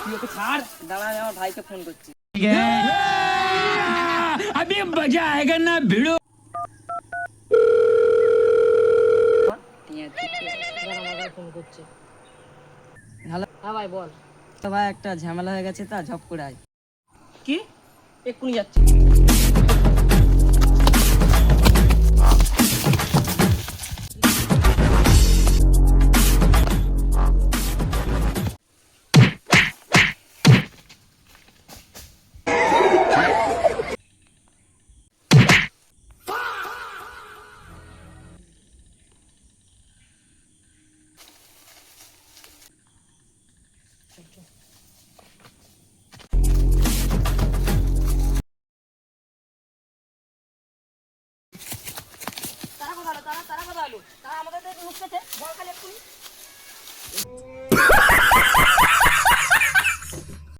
তুই ওকে ছাড়, দাঁড়া আমি আমার ভাইকে ফোন করছি। अभी मजा आएगा ना भिड़ो। আমার ভাই ফোন করছে। হ্যালো, হ্যাঁ ভাই বল। তো ভাই একটা ঝামেলা হয়ে গেছে, তা ঝপ করে আয়। কি? এক্ষুনি যাচ্ছি। তারা কোথায় এলো? তারা কোথায় এলো? তারা আমাদের মুখ পেতে বল খালি এক্ষুনি।